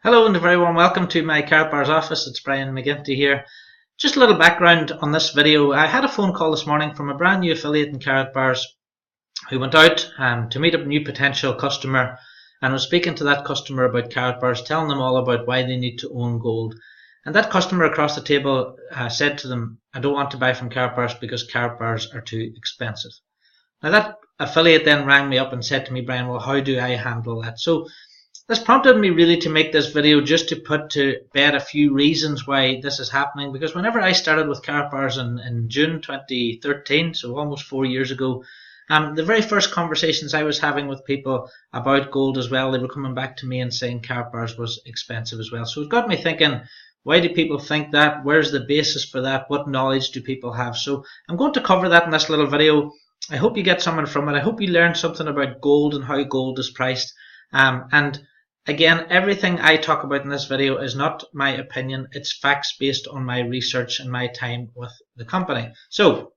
Hello and a very warm welcome to my Karatbars office. It's Brian McGinty here. Just a little background on this video. I had a phone call this morning from a brand new affiliate in Karatbars who went out to meet a new potential customer and was speaking to that customer about Karatbars, telling them all about why they need to own gold. And that customer across the table said to them, I don't want to buy from Karatbars because Karatbars are too expensive. Now that affiliate then rang me up and said to me, Brian, well, how do I handle that? So this prompted me really to make this video just to put to bed a few reasons why this is happening, because whenever I started with Karatbars in June 2013, so almost 4 years ago, the very first conversations I was having with people about gold as well, they were coming back to me and saying Karatbars was expensive as well. So it got me thinking, why do people think that? Where's the basis for that? What knowledge do people have? So I'm going to cover that in this little video. I hope you get something from it. I hope you learn something about gold and how gold is priced. And again, everything I talk about in this video is not my opinion. It's facts based on my research and my time with the company. So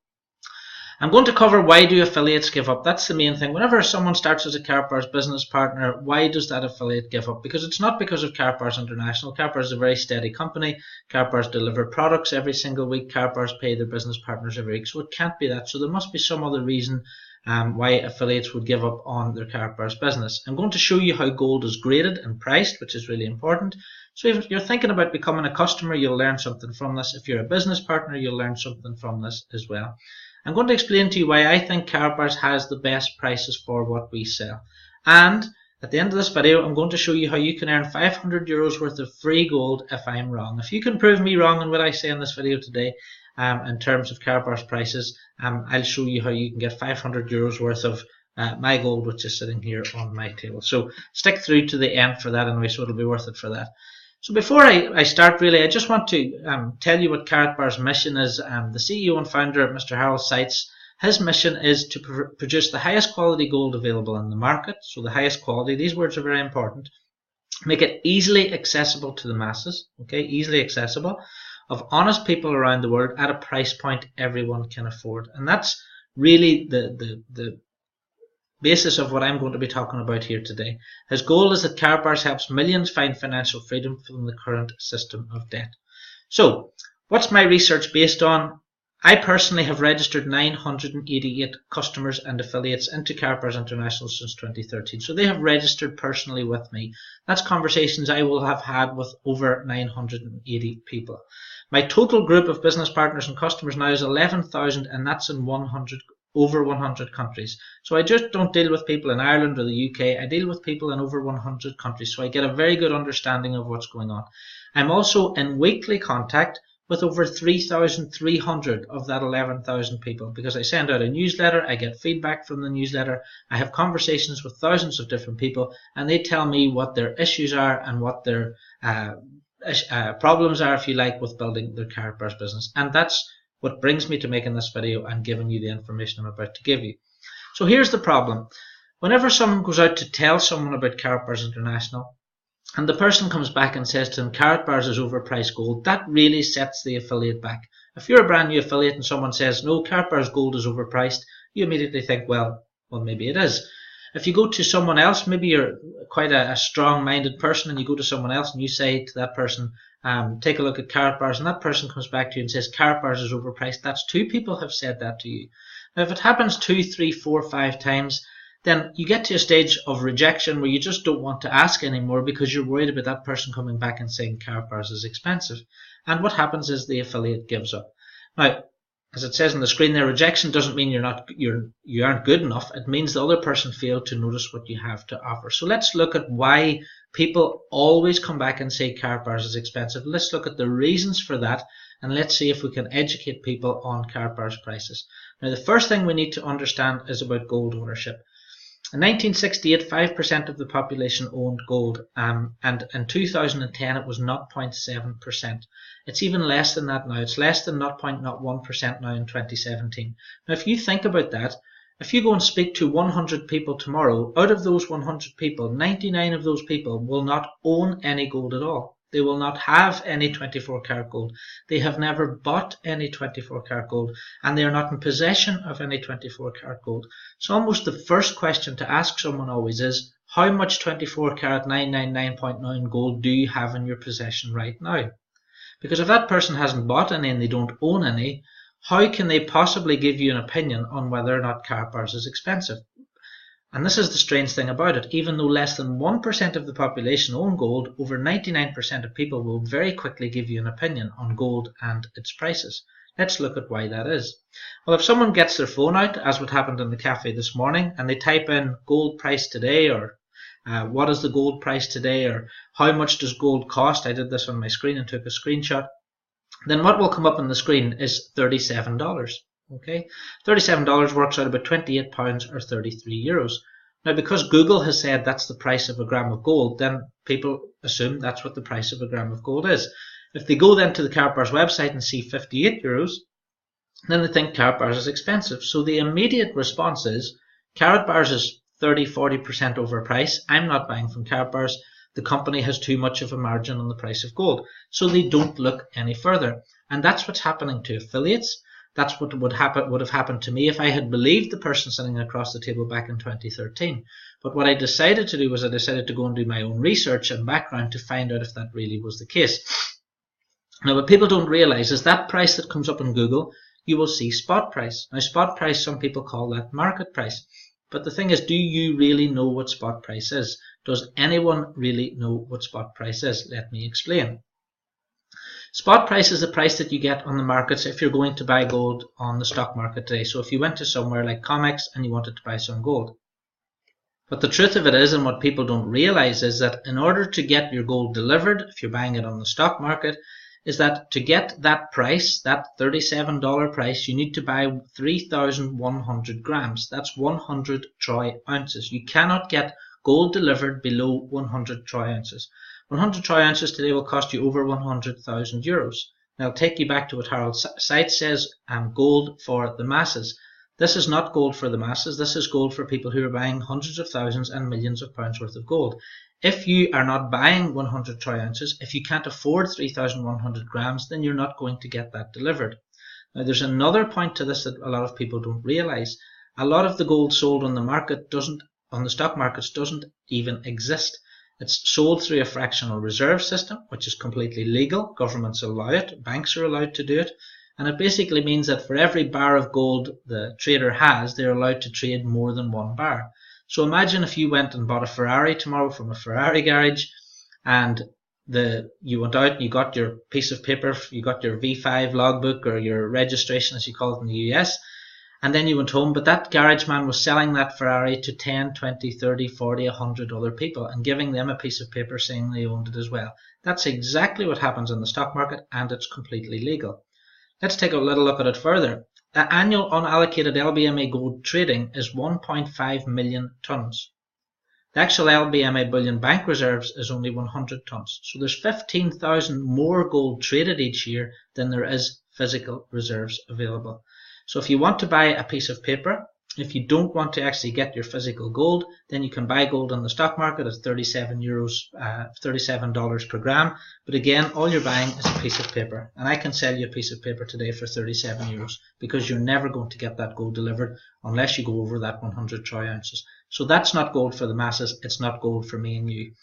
I'm going to cover, why do affiliates give up? That's the main thing. Whenever someone starts as a Karatbars business partner, why does that affiliate give up? Because it's not because of Karatbars International. Karatbars is a very steady company. Karatbars deliver products every single week. Karatbars pay their business partners every week. So it can't be that. So there must be some other reason why affiliates would give up on their Karatbars business. I'm going to show you how gold is graded and priced, which is really important. So if you're thinking about becoming a customer, you'll learn something from this. If you're a business partner, you'll learn something from this as well. I'm going to explain to you why I think Karatbars has the best prices for what we sell. And at the end of this video, I'm going to show you how you can earn 500 euros worth of free gold if I'm wrong. If you can prove me wrong in what I say in this video today, in terms of Karatbars prices, I'll show you how you can get 500 euros worth of my gold, which is sitting here on my table. So stick through to the end for that anyway, so it'll be worth it for that. So before I start, really, I just want to tell you what Karatbars' mission is. The CEO and founder, Mr. Harold Seitz, his mission is to produce the highest quality gold available in the market. So the highest quality, these words are very important. Make it easily accessible to the masses, okay, easily accessible, of honest people around the world at a price point everyone can afford. And that's really the basis of what I'm going to be talking about here today. His goal is that Karatbars helps millions find financial freedom from the current system of debt. So, what's my research based on? I personally have registered 988 customers and affiliates into Karatbars International since 2013. So they have registered personally with me. That's conversations I will have had with over 980 people. My total group of business partners and customers now is 11,000, and that's in over 100 countries. So I just don't deal with people in Ireland or the UK. I deal with people in over 100 countries. So I get a very good understanding of what's going on. I'm also in weekly contact with over 3,300 of that 11,000 people, because I send out a newsletter, I get feedback from the newsletter, I have conversations with thousands of different people, and they tell me what their issues are and what their problems are, if you like, with building their Karatbars business. And that's what brings me to making this video and giving you the information I'm about to give you. So here's the problem. Whenever someone goes out to tell someone about Karatbars International, and the person comes back and says to them, Karatbars is overpriced gold, that really sets the affiliate back. If you're a brand new affiliate and someone says, no, Karatbars gold is overpriced, you immediately think, well, maybe it is. If you go to someone else, maybe you're quite a strong-minded person, and you go to someone else and you say to that person, take a look at Karatbars, and that person comes back to you and says, Karatbars is overpriced, that's two people have said that to you. Now, if it happens 2, 3, 4, 5 times, then you get to a stage of rejection where you just don't want to ask anymore because you're worried about that person coming back and saying Karatbars is expensive. And what happens is the affiliate gives up. Now, as it says on the screen there, rejection doesn't mean you aren't good enough. It means the other person failed to notice what you have to offer. So let's look at why people always come back and say Karatbars is expensive. Let's look at the reasons for that, and let's see if we can educate people on Karatbars prices. Now, the first thing we need to understand is about gold ownership. In 1968, 5% of the population owned gold, and in 2010 it was 0.7%. It's even less than that now. It's less than 0.01% now in 2017. Now, if you think about that, if you go and speak to 100 people tomorrow, out of those 100 people, 99 of those people will not own any gold at all. They will not have any 24 karat gold. They have never bought any 24 karat gold, and they are not in possession of any 24 karat gold. So almost the first question to ask someone always is, how much 24 karat 999.9 gold do you have in your possession right now? Because if that person hasn't bought any and they don't own any, how can they possibly give you an opinion on whether or not Karatbars is expensive? And this is the strange thing about it. Even though less than 1% of the population own gold, over 99% of people will very quickly give you an opinion on gold and its prices. Let's look at why that is. Well, if someone gets their phone out, as what happened in the cafe this morning, and they type in gold price today, or what is the gold price today, or how much does gold cost, I did this on my screen and took a screenshot, then what will come up on the screen is $37. Okay, $37 works out about £28 or 33 euros. Now, because Google has said that's the price of a gram of gold, then people assume that's what the price of a gram of gold is. If they go then to the Karatbars website and see 58 euros, then they think Karatbars is expensive. So the immediate response is, Karatbars is 30–40% overpriced. I'm not buying from Karatbars. The company has too much of a margin on the price of gold. So they don't look any further. And that's what's happening to affiliates. That's what would have happened to me if I had believed the person sitting across the table back in 2013. But what I decided to do was I decided to go and do my own research and background to find out if that really was the case. Now, what people don't realize is that price that comes up on Google, you will see spot price. Now, spot price, some people call that market price. But the thing is, do you really know what spot price is? Does anyone really know what spot price is? Let me explain. Spot price is the price that you get on the markets if you're going to buy gold on the stock market today. So if you went to somewhere like COMEX and you wanted to buy some gold. But the truth of it is, and what people don't realize, is that in order to get your gold delivered, if you're buying it on the stock market, is that to get that price, that $37 price, you need to buy 3,100 grams. That's 100 troy ounces. You cannot get gold delivered below 100 troy ounces. 100 troy ounces today will cost you over 100,000 euros. Now, I'll take you back to what Harold Seitz says, gold for the masses. This is not gold for the masses. This is gold for people who are buying hundreds of thousands and millions of pounds worth of gold. If you are not buying 100 troy ounces, if you can't afford 3,100 grams, then you're not going to get that delivered. Now, there's another point to this that a lot of people don't realize. A lot of the gold sold on the market on the stock markets doesn't even exist. It's sold through a fractional reserve system, which is completely legal. Governments allow it. Banks are allowed to do it. And it basically means that for every bar of gold the trader has, they're allowed to trade more than one bar. So imagine if you went and bought a Ferrari tomorrow from a Ferrari garage, and you went out and you got your piece of paper, you got your V5 logbook or your registration as you call it in the US, and then you went home, but that garage man was selling that Ferrari to 10, 20, 30, 40, 100 other people and giving them a piece of paper saying they owned it as well. That's exactly what happens in the stock market, and it's completely legal. Let's take a little look at it further. The annual unallocated LBMA gold trading is 1.5 million tons. The actual LBMA bullion bank reserves is only 100 tons. So there's 15,000 more gold traded each year than there is physical reserves available. So if you want to buy a piece of paper, if you don't want to actually get your physical gold, then you can buy gold on the stock market at $37 per gram. But again, all you're buying is a piece of paper. And I can sell you a piece of paper today for 37 euros because you're never going to get that gold delivered unless you go over that 100 troy ounces. So that's not gold for the masses. It's not gold for me and you.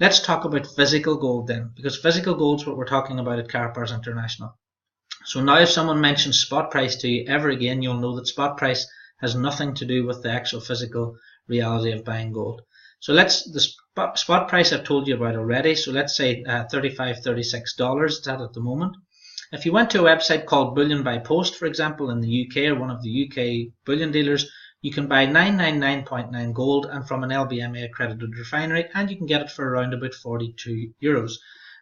Let's talk about physical gold then, because physical gold is what we're talking about at Karatbars International. So now if someone mentions spot price to you ever again, you'll know that spot price has nothing to do with the actual physical reality of buying gold. So the spot price I've told you about already. So let's say $35, $36 it's at the moment. If you went to a website called Bullion by Post, for example, in the UK or one of the UK bullion dealers, you can buy 999.9 gold and from an LBMA accredited refinery, and you can get it for around about 42 euros.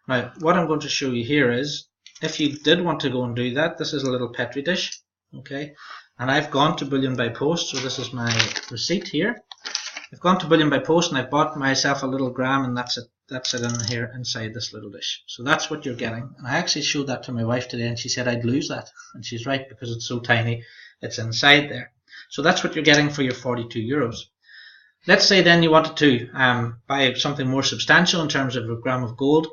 Now, what I'm going to show you here is, if you did want to go and do that, this is a little petri dish, okay? And I've gone to Bullion by Post, so this is my receipt here. I've gone to Bullion by Post and I've bought myself a little gram, and that's it in here inside this little dish. So that's what you're getting. And I actually showed that to my wife today and she said I'd lose that. And she's right, because it's so tiny, it's inside there. So that's what you're getting for your 42 euros. Let's say then you wanted to buy something more substantial in terms of a gram of gold.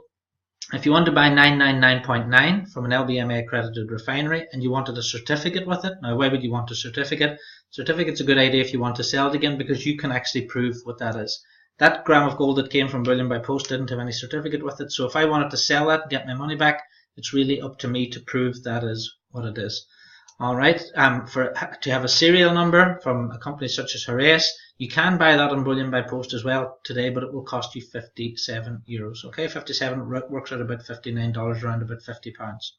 If you want to buy 999.9 from an LBMA accredited refinery and you wanted a certificate with it, now why would you want a certificate? Certificate's a good idea if you want to sell it again, because you can actually prove what that is. That gram of gold that came from bullion by post didn't have any certificate with it, so if I wanted to sell that and get my money back, it's really up to me to prove that is what it is. Alright, to have a serial number from a company such as Heraeus, you can buy that on bullion by post as well today, but it will cost you €57. Okay, 57 works out about $59, around about £50.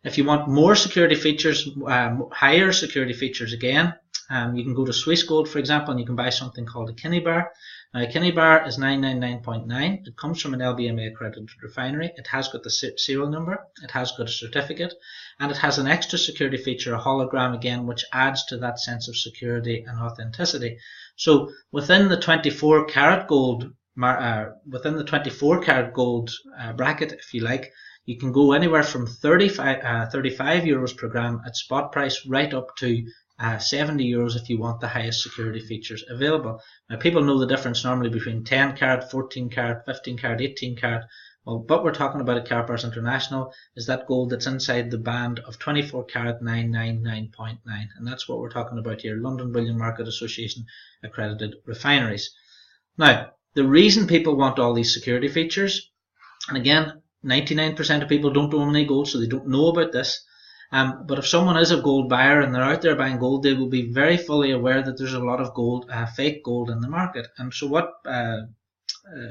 If you want more security features, higher security features again, you can go to Swiss Gold, for example, and you can buy something called a Kinney bar. Now, a Kinney bar is 999.9. It comes from an LBMA accredited refinery. It has got the serial number, it has got a certificate, and it has an extra security feature, a hologram again, which adds to that sense of security and authenticity. So within the 24 karat gold, bracket, if you like, you can go anywhere from 35 euros per gram at spot price right up to €70 if you want the highest security features available. Now, people know the difference normally between 10 carat, 14 carat, 15 carat, 18 carat. Well, what we're talking about at Karatbars International is that gold that's inside the band of 24 carat 999.9, and that's what we're talking about here, London Bullion Market Association accredited refineries. Now, the reason people want all these security features, and again, 99% of people don't own any gold, so they don't know about this. But if someone is a gold buyer and they're out there buying gold, they will be very fully aware that there's a lot of gold, fake gold in the market. And so what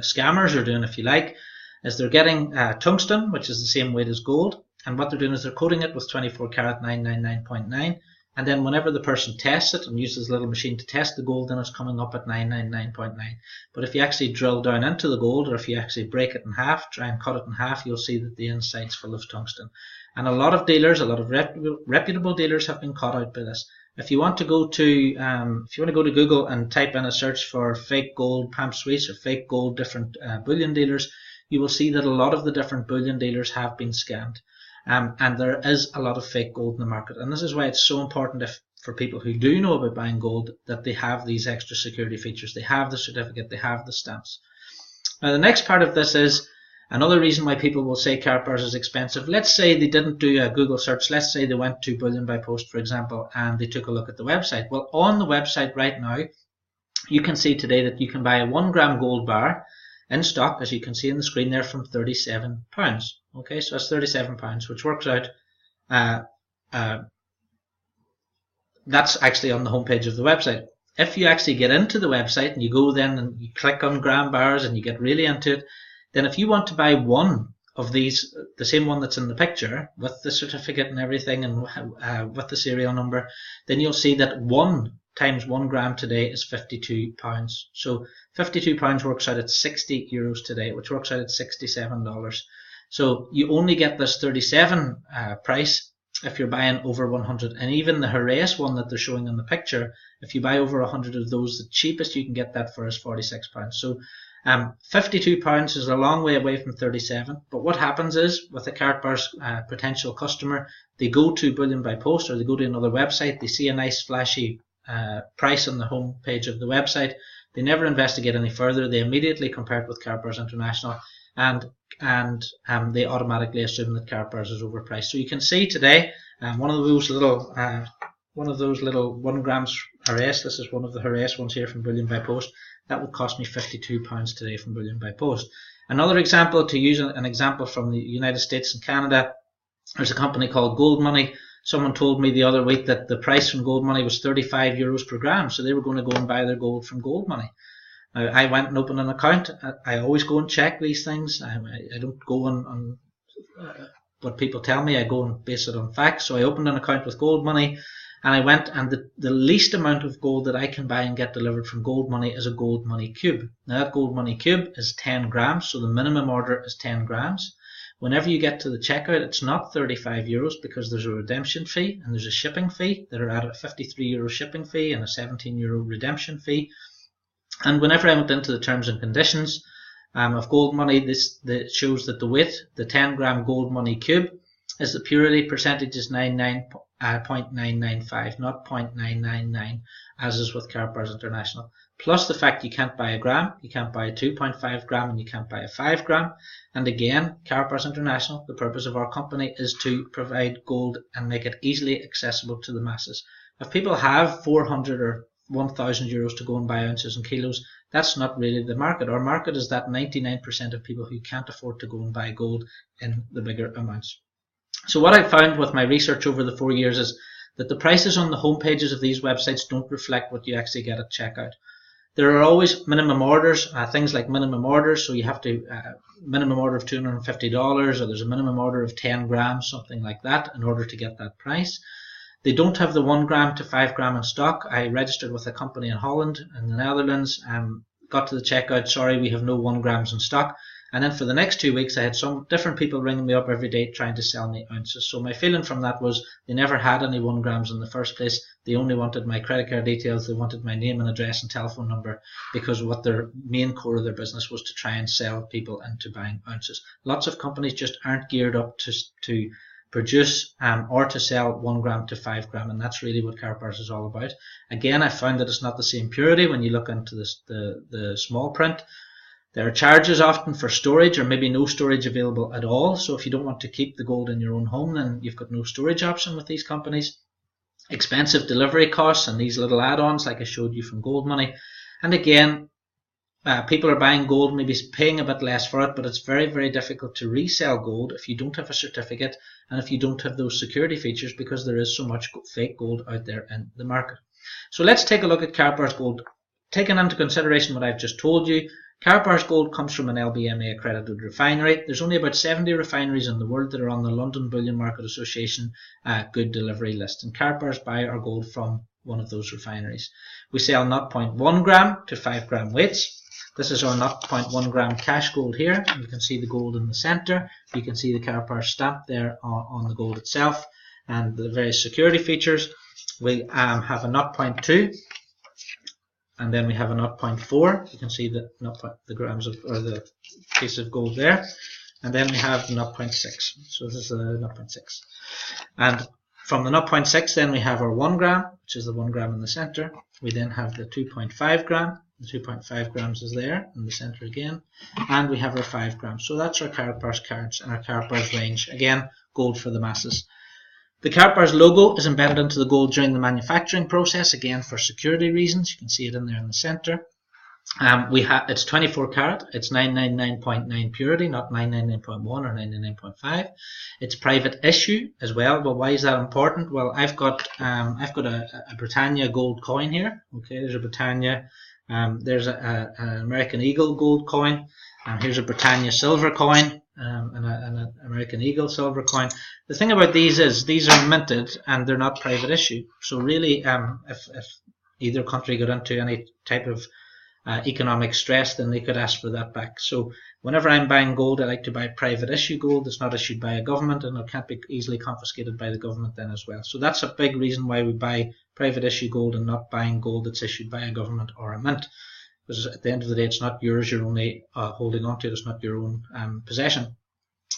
scammers are doing, if you like, is they're getting tungsten, which is the same weight as gold, and what they're doing is they're coating it with 24 karat 999.9, and then whenever the person tests it and uses a little machine to test the gold, then it's coming up at 999.9. But if you actually drill down into the gold, or if you actually break it in half, try and cut it in half, you'll see that the inside's full of tungsten. And a lot of dealers, a lot of reputable dealers have been caught out by this. If you want to go to Google and type in a search for fake gold Pamp Suisse or fake gold different bullion dealers, you will see that a lot of the different bullion dealers have been scammed. And there is a lot of fake gold in the market. And this is why it's so important for people who do know about buying gold that they have these extra security features. They have the certificate, they have the stamps. Now, the next part of this is another reason why people will say Karatbars is expensive. Let's say they didn't do a Google search. Let's say they went to Bullion by Post, for example, and they took a look at the website. Well, on the website right now, you can see today that you can buy a 1 gram gold bar in stock, as you can see on the screen there, from £37. Okay, so that's £37, which works out, that's actually on the homepage of the website. If you actually get into the website and you go then and you click on gram bars and you get really into it, then if you want to buy one of these, the same one that's in the picture, with the certificate and everything and with the serial number, then you'll see that 1 times 1 gram today is £52. So £52 works out at €60 today, which works out at $67. So you only get this 37 price if you're buying over 100. And even the Heraeus one that they're showing in the picture, if you buy over 100 of those, the cheapest you can get that for is £46. So £52 is a long way away from 37. But what happens is, with a Karatbars potential customer, they go to Bullion by Post or they go to another website, they see a nice flashy price on the home page of the website. They never investigate any further. They immediately compare it with Karatbars International, and they automatically assume that Karatbars is overpriced. So you can see today one of those little 1 grams Heraeus. This is one of the Heraeus ones here from Bullion by Post. That would cost me £52 today from Bullion by Post. Another example, to use an example from the United States and Canada, there's a company called Gold Money. Someone told me the other week that the price from Gold Money was €35 per gram, so they were going to go and buy their gold from Gold Money. Now, I went and opened an account. I always go and check these things. I don't go on what people tell me. I go and base it on facts. So I opened an account with Gold Money, and I went, and the least amount of gold that I can buy and get delivered from Gold Money is a Gold Money cube. Now, that Gold Money cube is 10 grams, so the minimum order is 10 grams. Whenever you get to the checkout, it's not €35 because there's a redemption fee and there's a shipping fee that are at a €53 shipping fee and a €17 redemption fee. And whenever I went into the terms and conditions of Gold Money, this shows that the weight, the 10 gram Gold Money cube, is the purity percentage is 0.995, not 0.999, as is with Karatbars International. Plus the fact you can't buy a gram, you can't buy a 2.5 gram, and you can't buy a 5 gram. And again, Karatbars International, the purpose of our company is to provide gold and make it easily accessible to the masses. If people have 400 or €1,000 to go and buy ounces and kilos, That's not really the market. Our market is that 99% of people who can't afford to go and buy gold in the bigger amounts. So what I found with my research over the 4 years is that the prices on the home pages of these websites don't reflect what you actually get at checkout. There are always minimum orders, things like minimum orders, so you have to minimum order of $250, or there's a minimum order of 10 grams, something like that, in order to get that price. They don't have the 1 gram to 5 gram in stock. I registered with a company in Holland, in the Netherlands, got to the checkout, sorry, we have no 1 grams in stock. And then for the next 2 weeks, I had some different people ringing me up every day trying to sell me ounces. So my feeling from that was they never had any 1 grams in the first place. They only wanted my credit card details. They wanted my name and address and telephone number, because what their main core of their business was to try and sell people into buying ounces. Lots of companies just aren't geared up to produce or to sell 1 gram to 5 gram, and that's really what Karatbars is all about. Again, I found that it's not the same purity when you look into the small print. There are charges often for storage, or maybe no storage available at all. So if you don't want to keep the gold in your own home, then you've got no storage option with these companies. Expensive delivery costs and these little add-ons like I showed you from Gold Money. And again, people are buying gold, maybe paying a bit less for it, but it's very, very difficult to resell gold if you don't have a certificate and if you don't have those security features, because there is so much fake gold out there in the market. So let's take a look at Karatbars Gold. Taking into consideration what I've just told you, Karatbars Gold comes from an LBMA accredited refinery. There's only about 70 refineries in the world that are on the London Bullion Market Association good delivery list, and Karatbars buy our gold from one of those refineries. We sell 0.1 gram to 5 gram weights. This is our 0.1 gram cash gold here. You can see the gold in the center. You can see the Karatbars stamp there on the gold itself and the various security features. We have a 0.2. And then we have a 0.4. You can see the grams of, or the piece of gold there. And then we have 0.6. So this is a 0.6. And from the 0.6, then we have our 1 gram, which is the 1 gram in the center. We then have the 2.5 gram. The 2.5 grams is there in the center again. And we have our 5 grams. So that's our Karatbars cards and our Karatbars range. Again, gold for the masses. The Karatbars logo is embedded into the gold during the manufacturing process, again for security reasons. You can see it in there in the center. It's 24 karat, it's 999.9 purity, not 999.1 or 999.5. It's private issue as well. Well, why is that important? Well, I've got a Britannia gold coin here. Okay, there's a Britannia. There's an American Eagle gold coin. Here's a Britannia silver coin. And an American Eagle silver coin. The thing about these is these are minted and they're not private issue. So really, if either country got into any type of economic stress, then they could ask for that back. So whenever I'm buying gold, I like to buy private issue gold that's not issued by a government, and it can't be easily confiscated by the government then as well. So that's a big reason why we buy private issue gold and not buying gold that's issued by a government or a mint. Because at the end of the day, it's not yours, you're only holding on to it, it's not your own possession.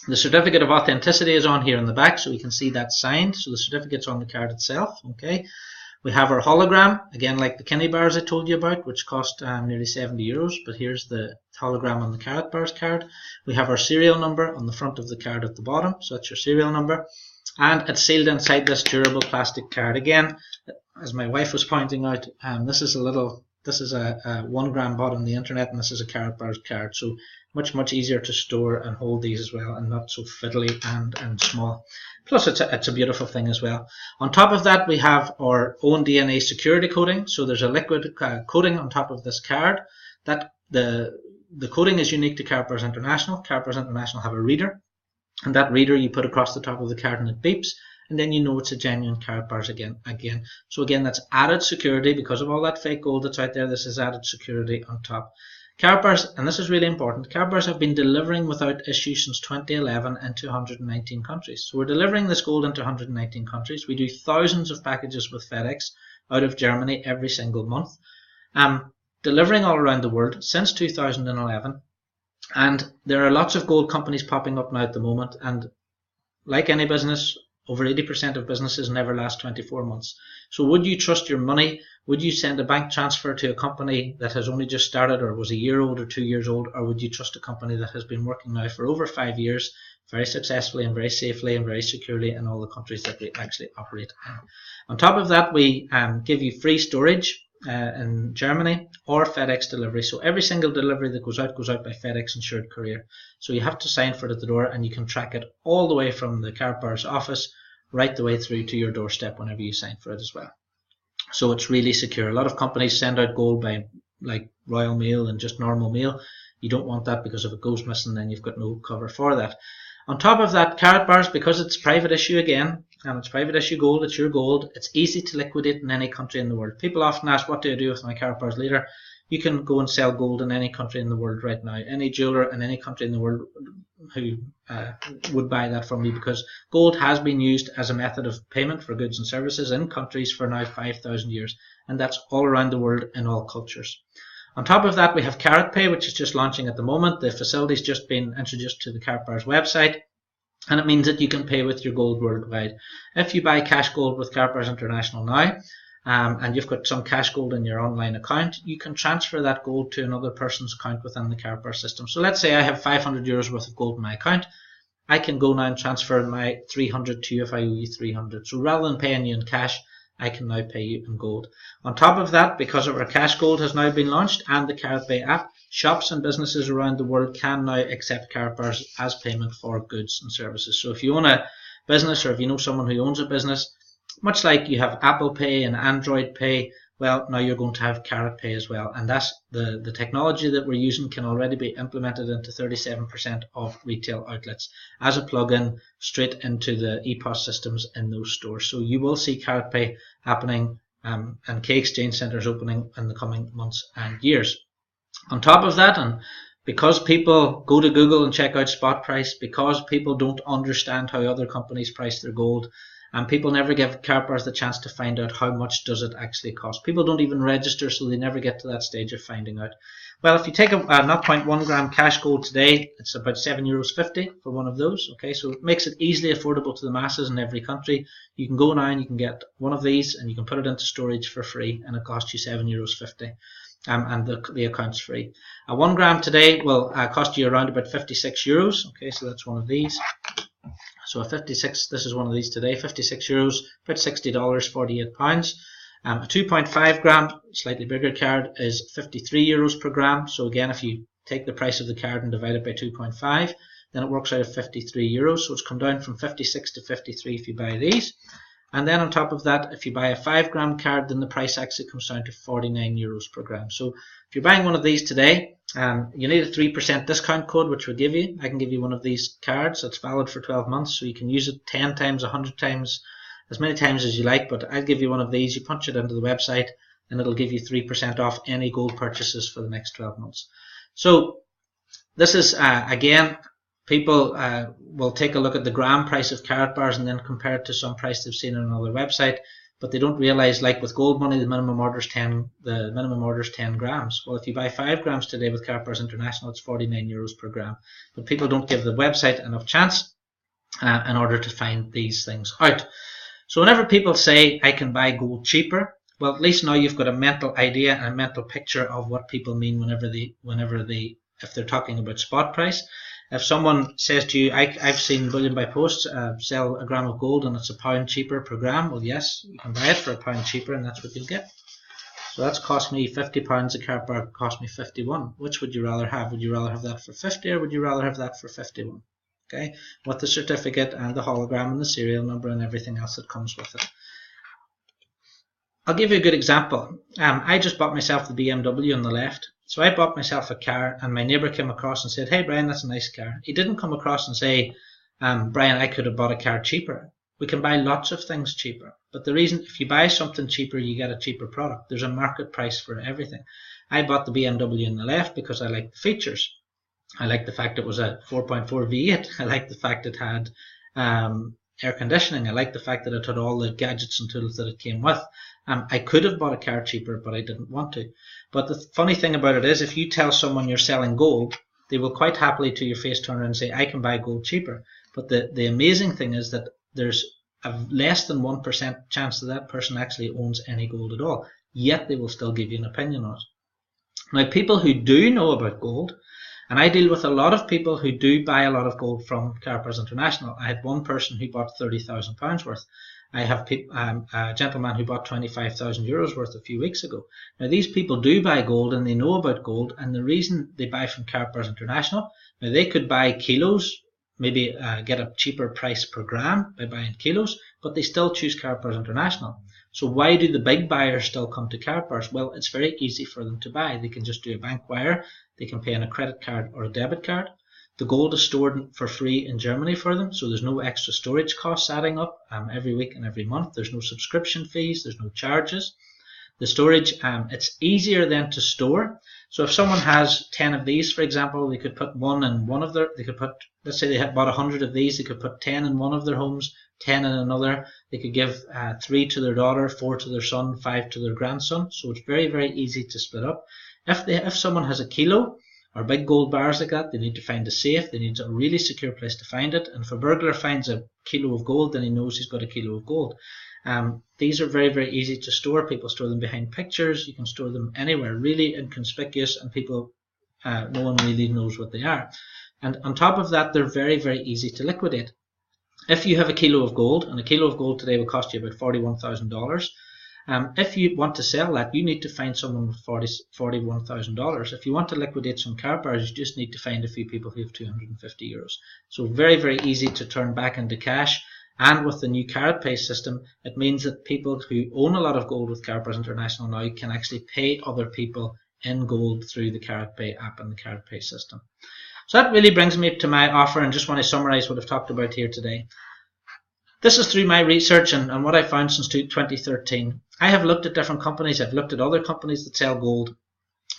The certificate of authenticity is on here in the back, so we can see that signed. So the certificate's on the card itself. Okay. We have our hologram, again like the Kinney bars I told you about, which cost nearly €70, but here's the hologram on the Karatbars card. We have our serial number on the front of the card at the bottom, so that's your serial number. And it's sealed inside this durable plastic card. Again, as my wife was pointing out, this is a 1 gram bought on the internet, and this is a Karatbars card, so much easier to store and hold these as well, and not so fiddly and small. Plus it's a beautiful thing as well. On top of that, we have our own DNA security coating. So there's a liquid coating on top of this card. That the coating is unique to Karatbars International. Karatbars International have a reader, and that reader you put across the top of the card and it beeps, and then you know it's a genuine Karatbars again. So again, that's added security because of all that fake gold that's out there. This is added security on top. Karatbars, and this is really important, Karatbars have been delivering without issue since 2011 into 119 countries. So we're delivering this gold into 119 countries. We do thousands of packages with FedEx out of Germany every single month. Delivering all around the world since 2011. And there are lots of gold companies popping up now at the moment, and like any business, over 80% of businesses never last 24 months. So would you trust your money? Would you send a bank transfer to a company that has only just started or was a year old or 2 years old? Or would you trust a company that has been working now for over 5 years, very successfully and very safely and very securely in all the countries that we actually operate in? On top of that, we give you free storage in Germany, or FedEx delivery. So every single delivery that goes out by FedEx insured courier. So you have to sign for it at the door, and you can track it all the way from the Karatbars office right the way through to your doorstep whenever you sign for it as well. So it's really secure. A lot of companies send out gold by like Royal Mail and just normal mail. You don't want that, because if it goes missing, then you've got no cover for that. On top of that, Karatbars, because it's private issue again, and it's private issue gold, it's your gold, it's easy to liquidate in any country in the world. People often ask, what do I do with my Karatbars later? You can go and sell gold in any country in the world right now. Any jeweler in any country in the world who would buy that from you, because gold has been used as a method of payment for goods and services in countries for now 5,000 years, and that's all around the world in all cultures. On top of that, we have Karatpay, which is just launching at the moment. The facility's just been introduced to the Karatbars website, and it means that you can pay with your gold worldwide. If you buy cash gold with Karatbars International now, and you've got some cash gold in your online account, you can transfer that gold to another person's account within the Karatbars system. So let's say I have 500 euros worth of gold in my account. I can go now and transfer my 300 to you if I owe you 300. So rather than paying you in cash, I can now pay you in gold. On top of that, because our cash gold has now been launched and the Karatpay app, shops and businesses around the world can now accept Karatbars as payment for goods and services. So if you own a business, or if you know someone who owns a business, much like you have Apple Pay and Android Pay, well, now you're going to have Karatpay as well. And that's the technology that we're using can already be implemented into 37% of retail outlets as a plugin straight into the EPOS systems in those stores. So you will see Karatpay happening and K exchange centers opening in the coming months and years. On top of that, and because people go to Google and check out spot price, because people don't understand how other companies price their gold, and people never give Karatbars the chance to find out how much does it actually cost. People don't even register, so they never get to that stage of finding out. Well, if you take a 0.1 gram cash gold today, it's about €7.50 for one of those. Okay, so it makes it easily affordable to the masses in every country. You can go now and you can get one of these, and you can put it into storage for free, and it costs you €7.50. And the account's free. A 1 gram today will cost you around about €56. Okay, so that's one of these. So a 56, this is one of these today, €56, about $60, 48 pounds. A 2.5 gram, slightly bigger card, is €53 per gram. So again, if you take the price of the card and divide it by 2.5, then it works out at €53. So it's come down from 56 to 53 if you buy these. And then on top of that, if you buy a 5 gram card, then the price actually comes down to €49 per gram. So if you're buying one of these today, you need a 3% discount code, which will give you. I can give you one of these cards that's valid for 12 months, so you can use it 10 times, 100 times, as many times as you like. But I'll give you one of these. You punch it into the website, and it'll give you 3% off any gold purchases for the next 12 months. So this is, again, people will take a look at the gram price of Karatbars and then compare it to some price they've seen on another website, but they don't realize, like with gold money, the minimum order is 10 grams. Well, if you buy 5 grams today with Karatbars International, it's €49 per gram. But people don't give the website enough chance in order to find these things out. So whenever people say I can buy gold cheaper, well, at least now you've got a mental idea and a mental picture of what people mean if they're talking about spot price. If someone says to you, I've seen Bullion by Post sell a gram of gold and it's £1 cheaper per gram, well, yes, you can buy it for £1 cheaper, and that's what you'll get. So that's cost me £50, a Karatbar cost me 51. Which would you rather have? Would you rather have that for 50, or would you rather have that for 51? Okay, with the certificate and the hologram and the serial number and everything else that comes with it. I'll give you a good example. I just bought myself the BMW on the left. So I bought myself a car, and my neighbour came across and said, hey Brian, that's a nice car. He didn't come across and say, Brian, I could have bought a car cheaper. We can buy lots of things cheaper, but the reason, if you buy something cheaper, you get a cheaper product. There's a market price for everything. I bought the BMW on the left because I like the features. I like the fact it was a 4.4 V8. I like the fact it had air conditioning. I like the fact that it had all the gadgets and tools that it came with. I could have bought a car cheaper, but I didn't want to. But the funny thing about it is, if you tell someone you're selling gold, they will quite happily to your face turn around and say, I can buy gold cheaper. But the amazing thing is that there's a less than 1% chance that that person actually owns any gold at all. Yet they will still give you an opinion on it. Now, people who do know about gold, and I deal with a lot of people who do buy a lot of gold from Karatbars International. I had one person who bought £30,000 worth. I have a gentleman who bought 25,000 euros worth a few weeks ago. Now these people do buy gold and they know about gold, and the reason they buy from Karatbars International, now they could buy kilos, maybe get a cheaper price per gram by buying kilos, but they still choose Karatbars International. So why do the big buyers still come to Karatbars? Well, it's very easy for them to buy. They can just do a bank wire, they can pay on a credit card or a debit card. The gold is stored for free in Germany for them, so there's no extra storage costs adding up every week and every month. There's no subscription fees, there's no charges. The storage, it's easier then to store. So if someone has 10 of these, for example, they could put one in one of their, they could put, let's say they had bought 100 of these, they could put 10 in one of their homes, 10 in another. They could give 3 to their daughter, 4 to their son, 5 to their grandson. So it's very, very easy to split up. If someone has a kilo, or big gold bars like that, they need to find a safe, they need a really secure place to find it, and if a burglar finds a kilo of gold, then he knows he's got a kilo of gold. These are very, very easy to store. People store them behind pictures, you can store them anywhere, really inconspicuous, and people, no one really knows what they are. And on top of that, they're very, very easy to liquidate. If you have a kilo of gold, and a kilo of gold today will cost you about $41,000, if you want to sell that, you need to find someone with $41,000. If you want to liquidate some Karatbars, you just need to find a few people who have 250 euros. So very, very easy to turn back into cash. And with the new Karatpay system, it means that people who own a lot of gold with Karatbars International now can actually pay other people in gold through the Karatpay app and the Karatpay system. So that really brings me to my offer, and just want to summarize what I've talked about here today. This is through my research and what I found since 2013. I have looked at different companies, I've looked at other companies that sell gold,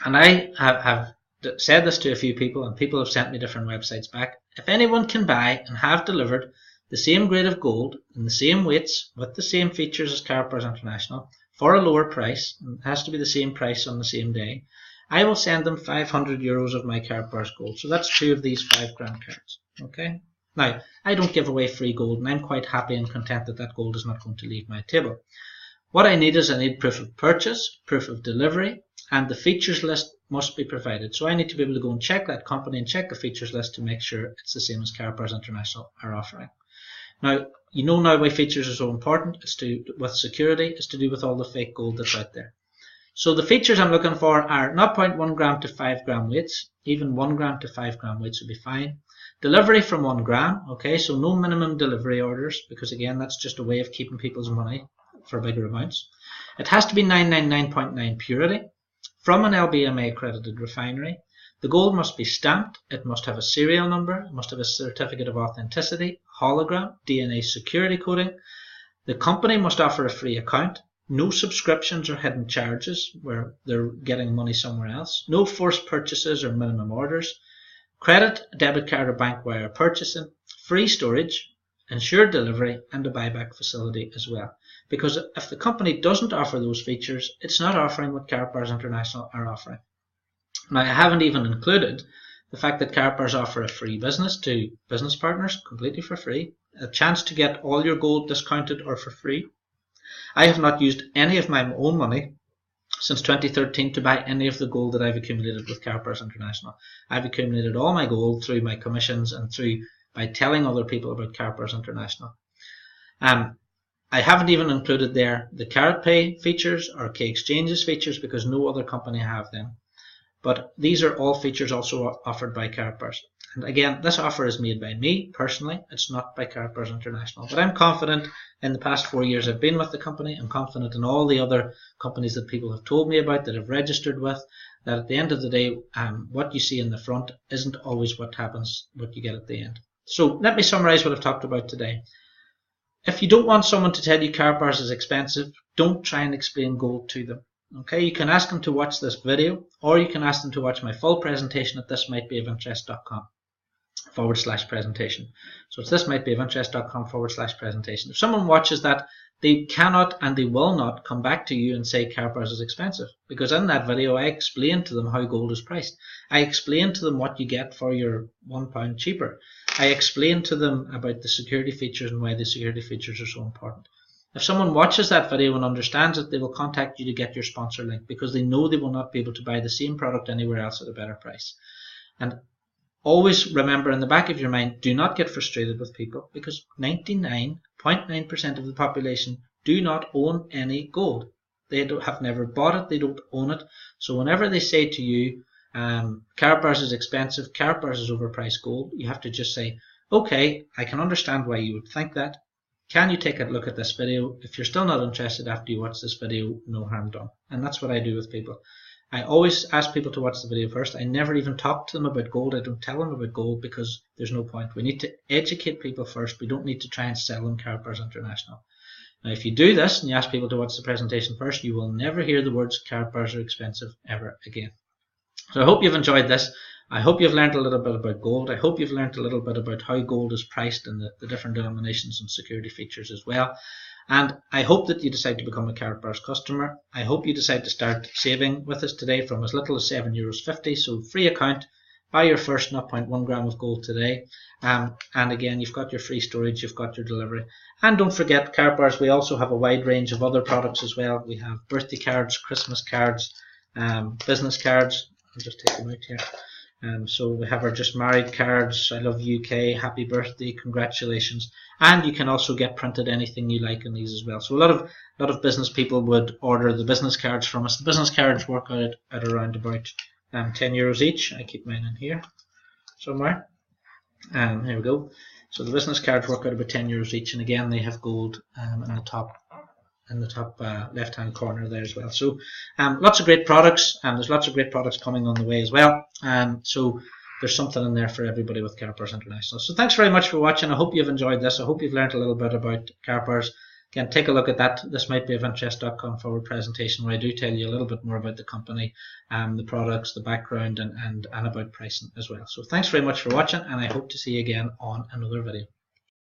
and I have said this to a few people, and people have sent me different websites back. If anyone can buy and have delivered the same grade of gold in the same weights with the same features as Karatbars International for a lower price, and it has to be the same price on the same day, I will send them 500 euros of my Karatbars gold. So that's 2 of these 5 gram cards. Okay. Now, I don't give away free gold, and I'm quite happy and content that that gold is not going to leave my table. What I need is I need proof of purchase, proof of delivery, and the features list must be provided. So I need to be able to go and check that company and check the features list to make sure it's the same as Karatbars International are offering. Now, you know now why features are so important. It's to do with security. It's to do with all the fake gold that's out there. So the features I'm looking for are 0.1 gram to 5 gram weights. Even 1 gram to 5 gram weights would be fine. Delivery from 1 gram. Okay, so no minimum delivery orders, because again, that's just a way of keeping people's money for bigger amounts. It has to be 999.9 purity from an LBMA accredited refinery. The gold must be stamped, it must have a serial number, it must have a certificate of authenticity, hologram, DNA security coding. The company must offer a free account, no subscriptions or hidden charges where they're getting money somewhere else, no forced purchases or minimum orders, credit, debit card or bank wire purchasing, free storage, ensured delivery, and a buyback facility as well. Because if the company doesn't offer those features, it's not offering what Karatbars International are offering. Now, I haven't even included the fact that Karatbars offer a free business to business partners, completely for free, a chance to get all your gold discounted or for free. I have not used any of my own money since 2013 to buy any of the gold that I've accumulated with Karatbars International. I've accumulated all my gold through my commissions and by telling other people about Karatbars International. I haven't even included there the Karatpay features or K-Exchanges features because no other company have them. But these are all features also offered by Karatbars. And again, this offer is made by me personally. It's not by Karatbars International. But I'm confident in the past 4 years I've been with the company. I'm confident in all the other companies that people have told me about, that I've registered with, that at the end of the day, what you see in the front isn't always what you get at the end. So let me summarize what I've talked about today. If you don't want someone to tell you Karatbars is expensive, don't try and explain gold to them. Okay, you can ask them to watch this video, or you can ask them to watch my full presentation at thismightbeofinterest.com/presentation. So it's thismightbeofinterest.com/presentation. If someone watches that, they cannot and they will not come back to you and say Karatbars is expensive, because in that video I explained to them how gold is priced. I explained to them what you get for your £1 cheaper. I explained to them about the security features and why the security features are so important. If someone watches that video and understands it, they will contact you to get your sponsor link, because they know they will not be able to buy the same product anywhere else at a better price. And always remember in the back of your mind, do not get frustrated with people, because 99 0.9% of the population do not own any gold. They have never bought it, they don't own it. So whenever they say to you, Karatbars is expensive, Karatbars is overpriced gold, you have to just say, okay, I can understand why you would think that. Can you take a look at this video? If you're still not interested after you watch this video, no harm done. And that's what I do with people. I always ask people to watch the video first. I never even talk to them about gold. I don't tell them about gold because there's no point. We need to educate people first. We don't need to try and sell them Karatbars International. Now, if you do this and you ask people to watch the presentation first, you will never hear the words Karatbars are expensive ever again. So I hope you've enjoyed this. I hope you've learned a little bit about gold. I hope you've learned a little bit about how gold is priced and the different denominations and security features as well. And I hope that you decide to become a Karatbars customer. I hope you decide to start saving with us today from as little as €7.50. So free account, buy your first 0.1 gram of gold today. And again, you've got your free storage, you've got your delivery. And don't forget, Karatbars, we also have a wide range of other products as well. We have birthday cards, Christmas cards, business cards. I'll just take them out here. So we have our just married cards, I love UK, happy birthday, congratulations, and you can also get printed anything you like in these as well. So a lot of business people would order the business cards from us. The business cards work out at around about €10 each. I keep mine in here somewhere. Here we go. So the business cards work out about €10 each, and again they have gold in the top left hand corner there as well. So lots of great products, and there's lots of great products coming on the way as well. So there's something in there for everybody with Karatbars International. So thanks very much for watching. I hope you've enjoyed this. I hope you've learned a little bit about Karatbars. Again, take a look at that. This might be of interest.com/presentation where I do tell you a little bit more about the company, the products, the background, and about pricing as well. So thanks very much for watching, and I hope to see you again on another video.